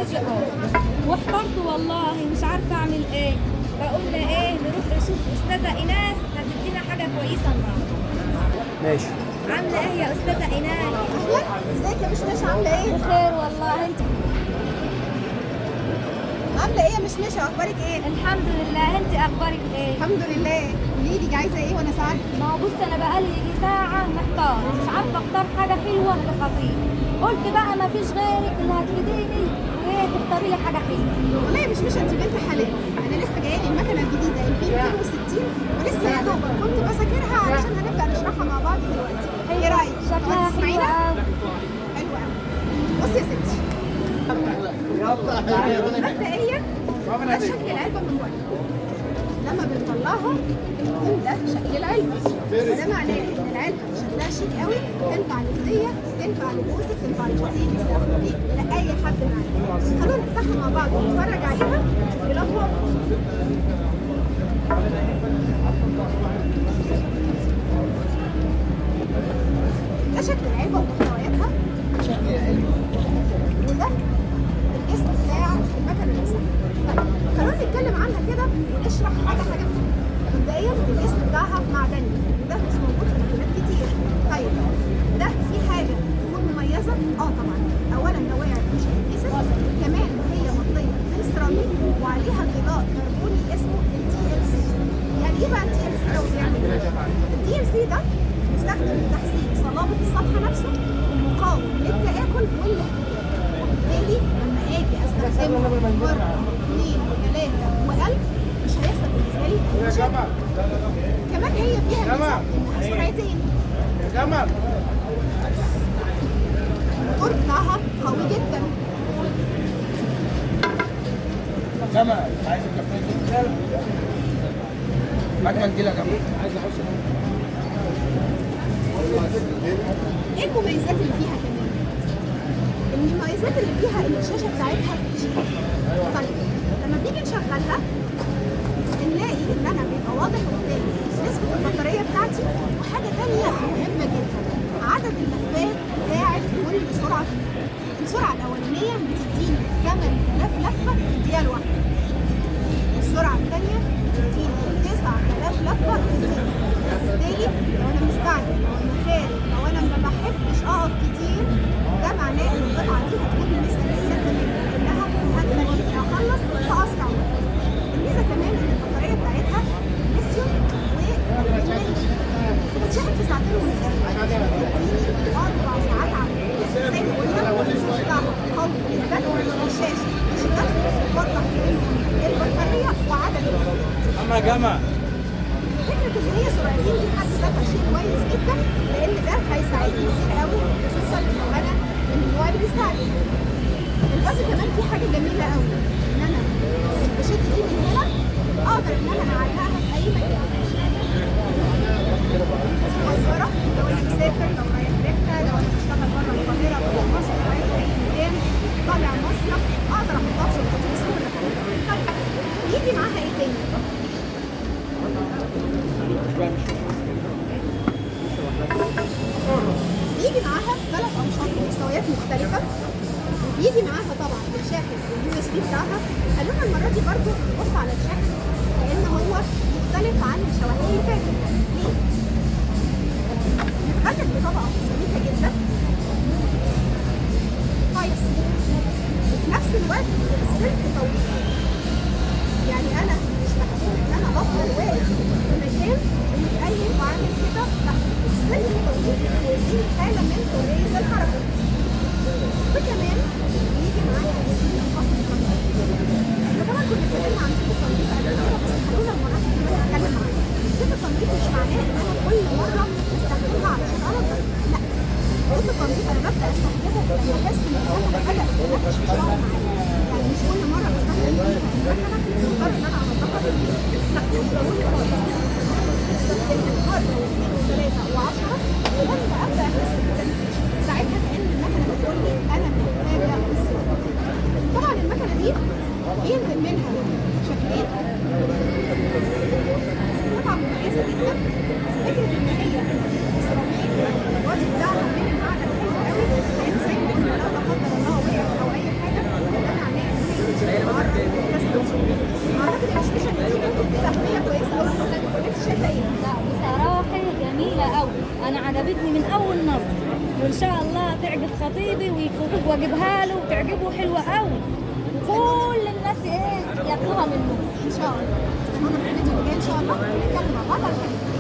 جوزي واحترت والله مش عارفه اعمل ايه. فقلنا ايه نروح نشوف استاذه ايناس هتدينا حاجه كويسه النهارده. ماشي. عامله ايه يا استاذه ايناس؟ ازيك يا مشمشة عاملة ايه؟ بخير والله. انت عاملة ايه يا مشمشة اخبارك ايه؟ الحمد لله. انت اخبارك ايه؟ الحمد لله. قولي لي عايزة ايه وانا ساعدك؟ ما هو بص انا بقالي يجي ساعه محتار مش عارفه اختار حاجه حلوه لخطيب. قلت بقى ما فيش غيرك اللي هتفيديني وايه تختاري لي حاجه حلوه. والله يا مشمشة انت بنت حلال. انا لسه جايه لي المكنة الجديدة الفي 260 ولسه يا دوبك كنت بذاكرها علشان هنبدأ نشرحها مع بعض دلوقتي. ايه رأيك؟ شكلها حلوه تسمعينا؟ قوي. حلوة قوي. بصي يا ستي. مبدئيا ده شكل العلبة من بره. لما بنطلعها بيكون ده شكل العلبة. وده معناه ان العلبة شكلها شيك قوي، تنفع للهدية، تنفع لجوزك، تنفع لخطيبك، لاخوك، لاي حد معاك. خلونا نفتحها مع بعض ونتفرج عليها. شوفي لها ده شكل العلبة ومحتوياتها. وده الجسم بتاع المكنة نفسها. طيب خلونا نتكلم عنها كده ونشرح حاجة فيها. مبدئيا الجسم بتاعها معدني وده مش موجود في ماكينات كتير. طيب ده في حاجة تكون مميزة؟ طبعا. أولا نواعي مش هتتكسر، كمان هي مطلية من سيراميك وعليها غطاء كربوني اسمه TLC. يعني ايه بقى TLC ده وبيعمل ايه؟ TLC ده بيستخدم لتحسين صلابة السطح نفسه ومقاوم للتآكل والاحتكاك. وبالتالي لما اجي استخدمها مرة واثنين وثلاثة و1000 مش هيحصل بالنسبة لي أي مشاكل. كمان هي فيها ميزة إنها سرعتين. الموتور بتاعها قوي جدا. ايه المميزات اللي فيها كمان؟ المميزات اللي فيها ان الشاشة بتاعتها كبيرة. طيب لما بنيجي نشغلها نلاقي ان انا بيبقى واضح قدامي نسبة البطارية بتاعتي، وحاجة تانية مهمة جدا عدد اللفات بتاعت كل سرعة فيها. السرعة الأولانية بتديني 8000 لفة في الدقيقة الواحدة. السرعة الثانية بتديني 9000 لفة في الدقيقة. وبالتالي لو أنا مستعجل أو أنا خارج أو أنا ما بحبش أقف كتير، ده معناه إن القطعة دي هتكون مثالية تماما، لأنها هتخليني أخلص في أسرع وقت. الميزة كمان إن البطارية بتاعتها ليثيوم ومغنيسيوم بتتشحن في ساعتين ونص. بتديني 4 ساعات عمل. زي ما قلنا الجسم بتاعها قوي جدا. الشاشة ديجيتال بتوضح البطارية وعدد اللفات. فكرة إن هي سرعتين دي في حد ذاتها شيء كويس جدا، لأن ده هيساعدني كتير قوي خصوصا لو أنا من النوع اللي بيستعجل. دلوقتي كمان في حاجة جميلة قوي، إن أنا بشد دي من هنا أقدر إن أنا أعلقها في أي مكان. صغيرة لو أنا مسافر، لو رايح رحلة، لو أنا بشتغل بره القاهرة بره مصر رايح أي مكان، طالع مصيف، أقدر أحطها في شنطتي بسهولة. طيب يجي معاها إيه تاني؟ بيجي معاها 3 أنشطة بمستويات مختلفة. وبيجي معاها طبعا الشاحن USB بتاعها. خلونا المرة دي برضو نبص على الشاحن لأن هو مختلف عن الشواحن اللي فاتت. ليه؟ متغلف بطبقة سميكة جدا تايب سي، وفي نفس الوقت السلك طويل. يعني أنا مش محتاج إن أنا أفضل واقف في مكان ومتقيد وعامل كده، لا، السلك طويل ويديني حالة من حرية الحركة. وكمان بيجي معايا الزيت الخاص بالتنظيف. احنا طبعا كنا اتكلمنا عن زيت التنظيف قبل كده، بس خلونا المرة دي كمان نتكلم عنه. زيت التنظيف مش معناه ان انا كل مرة استخدمها علشان انضف، لا. زيت التنظيف انا ببدأ استخدمه لما احس ان المكنة بدأت تنقش في شغل معايا. يعني مش كل مرة بستخدم فيها المكنة مضطر ان انا انضفها بالزيت، لا، مش ضروري خالص. استخدمه مرة واثنين وثلاثة و10 ولما ابدأ احس بتنفيذ ساعتها كأن المكنة بتقول لي انا محتاجة الزيت. طبعا المكنة دي بينزل منها شكلين. قطعة مميزة جدا. فكرة ان هي سيراميك الوجه بتاعها من المعدن حلو قوي، لان زي ما قلنا لو لا قدر الله وقع او اي حاجة ده معناه انا عجبتني من اول نظر، وان شاء الله تعجب خطيبي واجيبها له وتعجبه حلوه قوي، كل الناس ايه ياخدوها منه. ان شاء الله استنونا في الفيديو اللي جاي ان شاء الله نتكلم مع بعض على حاجه.